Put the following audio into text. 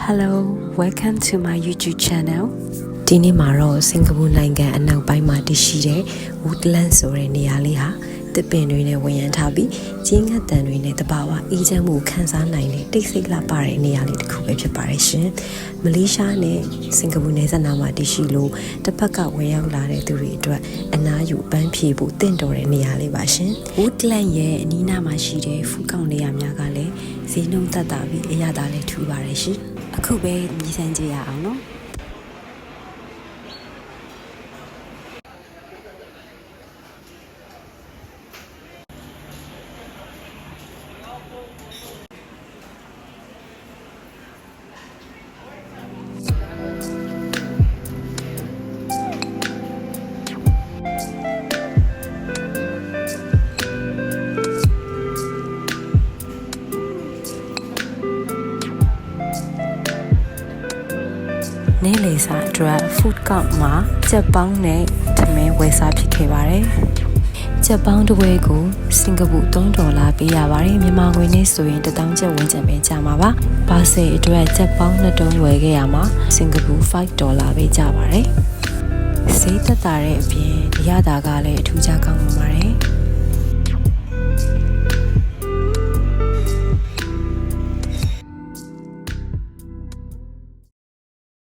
Hello, welcome to my YouTube channel. ဒီနေ့မှာတော့စင်ကာပူနိုင်ငံအနောက်ပိုင်းမှာတည်ရှိတဲ့ Woodland ဆိုတဲ့နေရာလေးဟာတစ်ပင်တွေနဲ့ဝင်ရမ်းထားပြီးကျင်းငတ်တန်တွေနဲ့တဘာဝအေးချမ်းမှုခန်းစားနိုင်တဲ့တိတ်ဆိတ်လှပတဲ့နေရာလေးတစ်ခုပဲဖြစ်ပါတယ်ရှင်။မလေးရှားနဲ့စင်ကာပူနယ်စပ်နားမှာတည်ရှိလို့တစ်ဖက်ကဝင်ရောက်လာတဲ့သူတွေအတွက်အနားယူပန်းဖြေဖို့တင့်တော်တဲ့နေရာလေးပါရှင်။ Woodland ရဲ့အနီးနားမှာရှိတဲ့ဖူးကောင်နေရာများကလည်းဈေးနှုန်းသက်သာပြီးအရသာလည်းထူပါတယ်ရှင်။အခုပဲမြည်ဆန်းကြရအောင်နော်။နေ့လည်စာအတွက် food court မှာကြက်ပေါင်းနဲ့သမင်းဝယ်စားဖြစ်ခဲ့ပါတယ်။ကြက်ပေါင်းတစ်ဝဲကိုစင်ကာပူ$3ပေးရပါတယ်။မြန်မာငွေနဲ့ဆိုရင်1000ကျပ်ဝန်းကျင်ပဲကျမှာပါ။ပါဆယ်အတွက်ကြက်ပေါင်း2တုံးဝယ်ခဲ့ရမှာစင်ကာပူ$5ပဲကျပါတယ်။ဈေးသက်သာတဲ့အပြင်အရသာကလည်းအထူးခြားကောင်းပါတယ်။